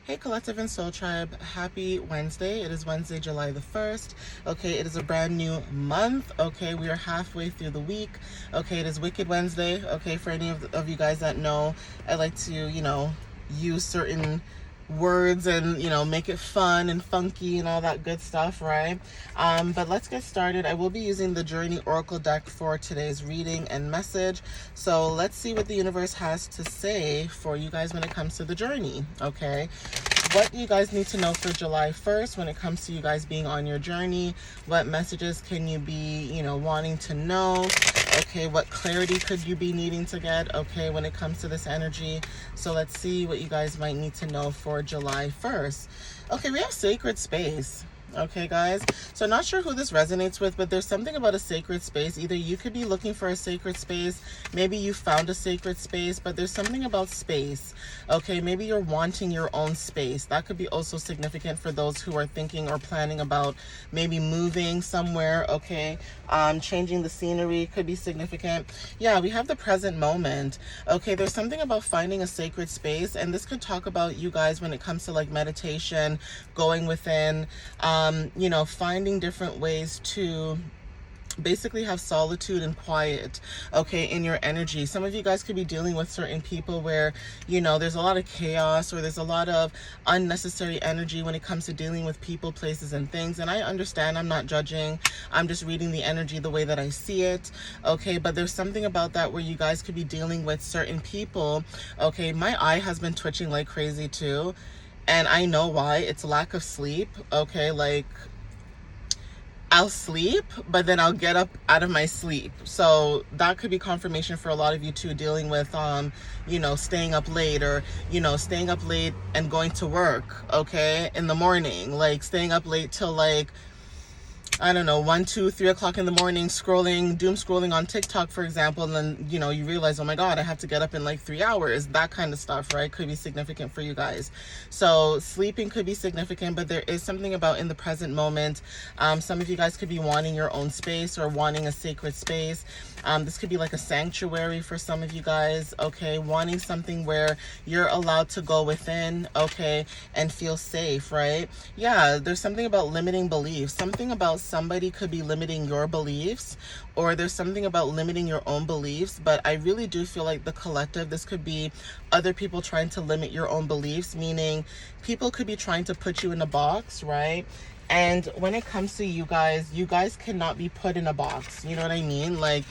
Hey Collective and Soul Tribe, happy Wednesday. It is Wednesday, July the 1st. Okay, it is a brand new month. Okay, we are halfway through the week. Okay, it is Wicked Wednesday. Okay, for any of you guys that know, I like to, use certain words and make it fun and funky and all that good stuff, right? But let's get started. I will be using the Journey Oracle deck for today's reading and message, so let's see what the universe has to say for you guys when it comes to the journey. Okay, what do you guys need to know for July 1st when it comes to you guys being on your journey? What messages can you be wanting to know? Okay, what clarity could you be needing to get, okay, when it comes to this energy? So let's see what you guys might need to know for July 1st. Okay, we have sacred space. Okay, guys, so not sure who this resonates with, but there's something about a sacred space. Either you could be looking for a sacred space, maybe you found a sacred space, but there's something about space. Okay, maybe you're wanting your own space. That could be also significant for those who are thinking or planning about maybe moving somewhere. Okay, changing the scenery could be significant. Yeah, we have the present moment. Okay, there's something about finding a sacred space, and this could talk about you guys when it comes to like meditation, going within, finding different ways to basically have solitude and quiet, okay, in your energy. Some of you guys could be dealing with certain people where, there's a lot of chaos or there's a lot of unnecessary energy when it comes to dealing with people, places, and things. And I understand, I'm not judging. I'm just reading the energy the way that I see it, okay? But there's something about that where you guys could be dealing with certain people, okay? My eye has been twitching like crazy too. And I know why. It's lack of sleep, okay? Like, I'll sleep, but then I'll get up out of my sleep. So that could be confirmation for a lot of you too, dealing with, staying up late or, staying up late and going to work, okay, in the morning. Like, staying up late till like, I don't know, 1, 2, 3 o'clock in the morning, doom scrolling on TikTok, for example, and then, you realize, oh my God, I have to get up in like 3 hours. That kind of stuff, right? Could be significant for you guys. So sleeping could be significant, but there is something about in the present moment. Some of you guys could be wanting your own space or wanting a sacred space. This could be like a sanctuary for some of you guys, okay? Wanting something where you're allowed to go within, okay, and feel safe, right? Yeah, there's something about limiting beliefs. Something about somebody could be limiting your beliefs, or there's something about limiting your own beliefs. But I really do feel like the collective, this could be other people trying to limit your own beliefs, meaning people could be trying to put you in a box, right? And when it comes to you guys cannot be put in a box. You know what I mean? Like,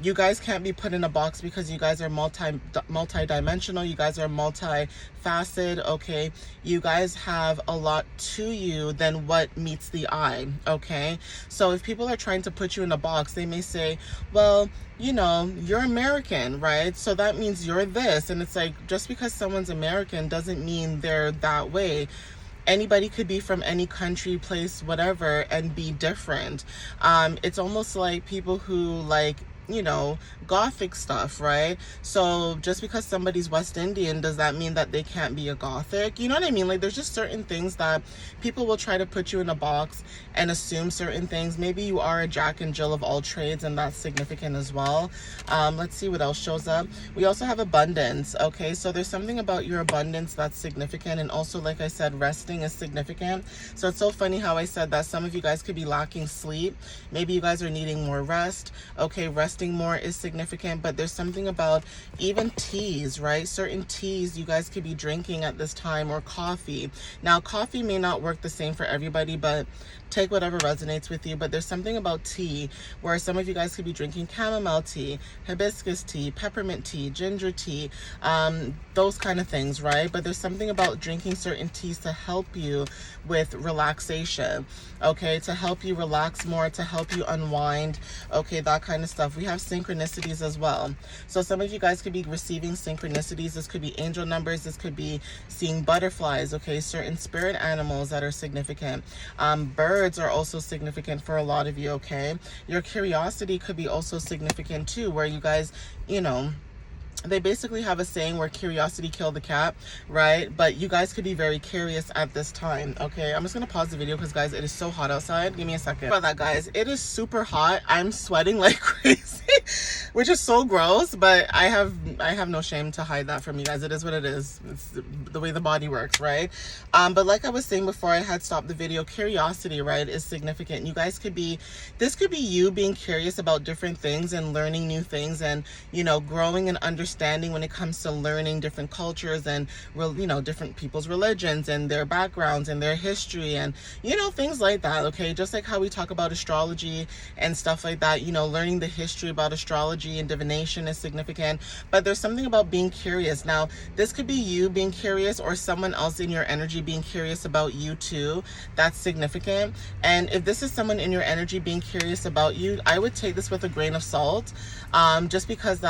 you guys can't be put in a box because you guys are multi-dimensional. You guys are multifaceted, okay? You guys have a lot to you than what meets the eye, okay? So if people are trying to put you in a box, they may say, well, you're American, right? So that means you're this. And it's like, just because someone's American doesn't mean they're that way. Anybody could be from any country, place, whatever, and be different. It's almost like people who like, Gothic stuff, right? So just because somebody's West Indian, does that mean that they can't be a Gothic? You know what I mean? Like, there's just certain things that people will try to put you in a box and assume certain things. Maybe you are a Jack and Jill of all trades, and that's significant as well. Let's see what else shows up. We also have abundance, okay? So there's something about your abundance that's significant, and also, like I said, resting is significant. So it's so funny how I said that some of you guys could be lacking sleep. Maybe you guys are needing more rest, okay? Resting more is significant, but there's something about even teas, right? Certain teas you guys could be drinking at this time, or coffee. Now, coffee may not work the same for everybody, but take whatever resonates with you. But there's something about tea where some of you guys could be drinking chamomile tea, hibiscus tea, peppermint tea, ginger tea, those kind of things, right? But there's something about drinking certain teas to help you with relaxation, okay? To help you relax more, to help you unwind, okay? That kind of stuff. We have synchronicities as well. So some of you guys could be receiving synchronicities. This could be angel numbers. This could be seeing butterflies, okay? Certain spirit animals that are significant. Birds are also significant for a lot of you, okay? Your curiosity could be also significant too, where you guys, they basically have a saying where curiosity killed the cat, right? But you guys could be very curious at this time, okay? I'm just gonna pause the video because, guys, it is so hot outside. Give me a second. About that, guys, it is super hot. I'm sweating like crazy. which is so gross, but I have no shame to hide that from you guys. It is what it is. It's the way the body works, right? But like I was saying before I had stopped the video, curiosity, right, is significant. You guys could be, this could be you being curious about different things and learning new things, and, you know, growing and understanding when it comes to learning different cultures and, you know, different people's religions and their backgrounds and their history and, you know, things like that. Okay, just like how we talk about astrology and stuff like that, you know, learning the history about astrology and divination is significant. But there's something about being curious. Now, this could be you being curious or someone else in your energy being curious about you too. That's significant. And if this is someone in your energy being curious about you, I would take this with a grain of salt. Just because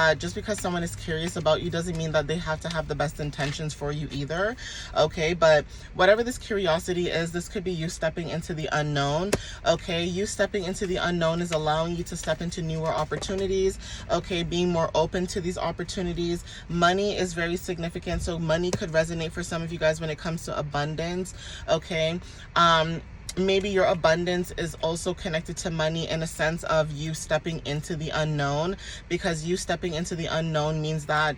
someone is curious about you doesn't mean that they have to have the best intentions for you either. Okay, but whatever this curiosity is, this could be you stepping into the unknown. Okay, you stepping into the unknown is allowing you to step into newer opportunities. Okay, being more open to these opportunities. Money is very significant, so money could resonate for some of you guys when it comes to abundance. Okay, maybe your abundance is also connected to money in a sense of you stepping into the unknown, because you stepping into the unknown means that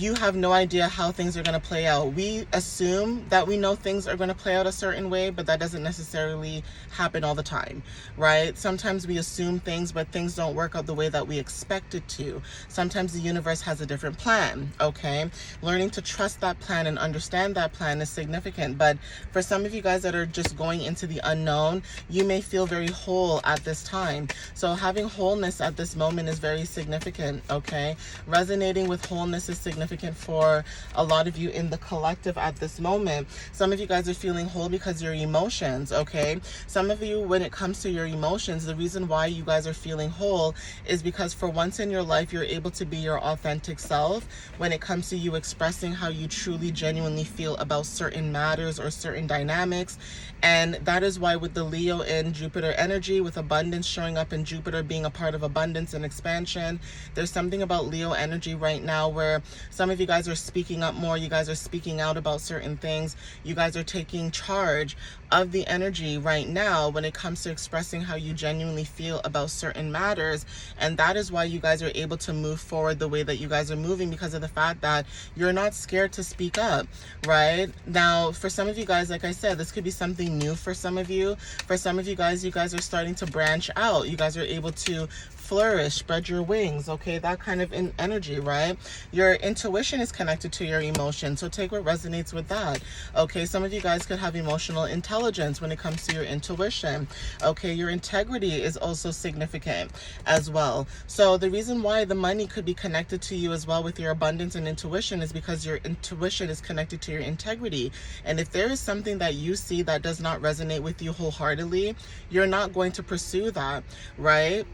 you have no idea how things are going to play out. We assume that we know things are going to play out a certain way, but that doesn't necessarily happen all the time, right? Sometimes we assume things, but things don't work out the way that we expect it to. Sometimes the universe has a different plan, okay? Learning to trust that plan and understand that plan is significant. But for some of you guys that are just going into the unknown, you may feel very whole at this time. So having wholeness at this moment is very significant, okay? Resonating with wholeness is significant for a lot of you in the collective at this moment. Some of you guys are feeling whole because your emotions, okay? Some of you, when it comes to your emotions, the reason why you guys are feeling whole is because for once in your life, you're able to be your authentic self when it comes to you expressing how you truly, genuinely feel about certain matters or certain dynamics. And that is why with the Leo in Jupiter energy, with abundance showing up in Jupiter being a part of abundance and expansion, there's something about Leo energy right now where some of you guys are speaking up more. You guys are speaking out about certain things. You guys are taking charge of the energy right now when it comes to expressing how you genuinely feel about certain matters. And that is why you guys are able to move forward the way that you guys are moving, because of the fact that you're not scared to speak up, right? Now, for some of you guys, like I said, this could be something new for some of you. For some of you guys are starting to branch out. You guys are able to flourish, spread your wings, okay? That kind of energy, right? Your intuition is connected to your emotion, so take what resonates with that, okay? Some of you guys could have emotional intelligence when it comes to your intuition, okay? Your integrity is also significant as well. So the reason why the money could be connected to you as well with your abundance and intuition is because your intuition is connected to your integrity. And if there is something that you see that does not resonate with you wholeheartedly, you're not going to pursue that, right?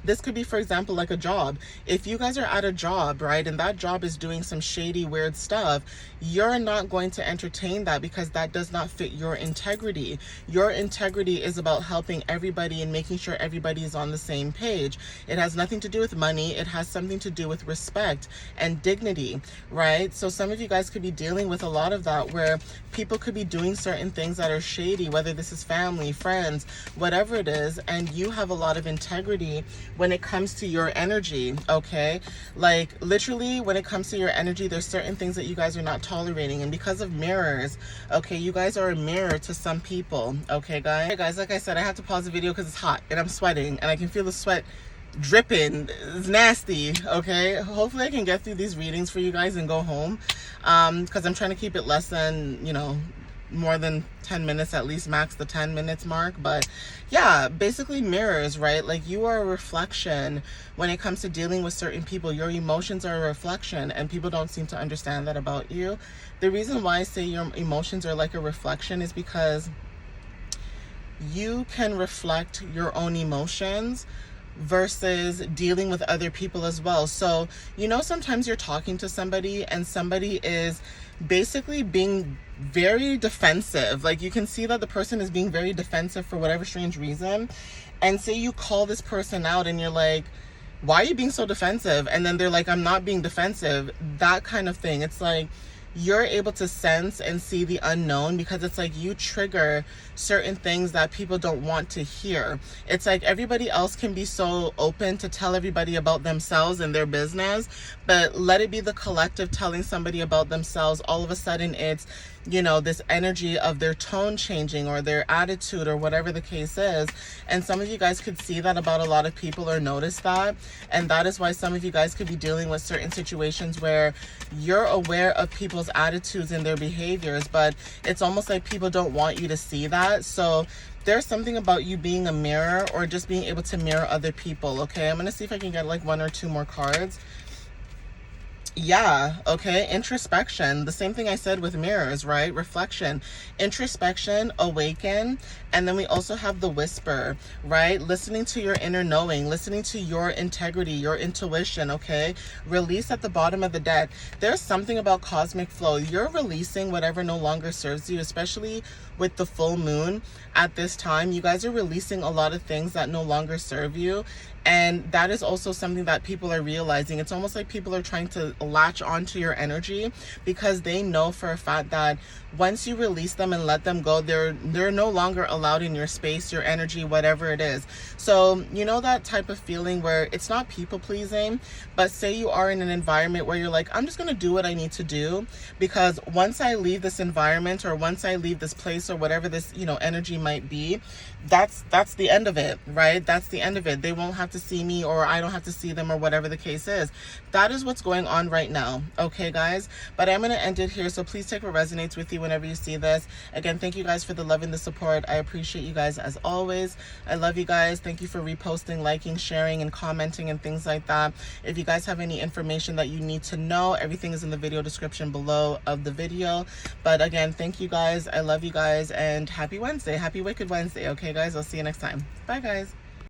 This could be, for example, like a job. If you guys are at a job, right, and that job is doing some shady, weird stuff, you're not going to entertain that because that does not fit your integrity. Your integrity is about helping everybody and making sure everybody is on the same page. It has nothing to do with money. It has something to do with respect and dignity, right? So some of you guys could be dealing with a lot of that, where people could be doing certain things that are shady, whether this is family, friends, whatever it is, and you have a lot of integrity when it comes to your energy, okay? Like literally when it comes to your energy, there's certain things that you guys are not tolerating, and because of mirrors, okay, you guys are a mirror to some people, okay guys? Hey guys, like I said, I have to pause the video because it's hot and I'm sweating and I can feel the sweat dripping. It's nasty, okay? Hopefully I can get through these readings for you guys and go home, because I'm trying to keep it less than, you know, more than 10 minutes, at least max the 10 minutes mark. But yeah, basically mirrors, right? Like you are a reflection when it comes to dealing with certain people. Your emotions are a reflection, and people don't seem to understand that about you. The reason why I say your emotions are like a reflection is because you can reflect your own emotions versus dealing with other people as well. So, you know, sometimes you're talking to somebody and somebody is basically being very defensive. Like you can see that the person is being very defensive for whatever strange reason. And say you call this person out and you're like, why are you being so defensive? And then they're like, I'm not being defensive. That kind of thing. It's like, you're able to sense and see the unknown, because it's like you trigger certain things that people don't want to hear. It's like everybody else can be so open to tell everybody about themselves and their business, but let it be the collective telling somebody about themselves. All of a sudden it's, you know, this energy of their tone changing or their attitude or whatever the case is. And some of you guys could see that about a lot of people or notice that. And that is why some of you guys could be dealing with certain situations where you're aware of people's attitudes and their behaviors, but it's almost like people don't want you to see that. So there's something about you being a mirror, or just being able to mirror other people. Okay, I'm going to see if I can get like 1 or 2 more cards. Yeah, okay, introspection. The same thing I said with mirrors, right? Reflection, introspection, awaken, and then we also have the whisper, right? Listening to your inner knowing, listening to your integrity, your intuition, okay? Release at the bottom of the deck. There's something about cosmic flow. You're releasing whatever no longer serves you, especially with the full moon at this time. You guys are releasing a lot of things that no longer serve you. And that is also something that people are realizing. It's almost like people are trying to latch onto your energy, because they know for a fact that once you release them and let them go, they're no longer allowed in your space, your energy, whatever it is. So you know that type of feeling where it's not people pleasing, but say you are in an environment where you're like, I'm just going to do what I need to do, because once I leave this environment, or once I leave this place, or whatever this, you know, energy might be, that's the end of it, right? That's the end of it. They won't have to see me, or I don't have to see them, or whatever the case is. That is what's going on right now. Okay, guys, but I'm going to end it here. So please take what resonates with you whenever you see this. Again, thank you guys for the love and the support. I appreciate you guys as always. I love you guys. Thank you for reposting, liking, sharing, and commenting and things like that. If you guys have any information that you need to know, everything is in the video description below of the video. But again, thank you guys. I love you guys, and happy Wednesday. Happy Wicked Wednesday. Okay, guys, I'll see you next time. Bye, guys.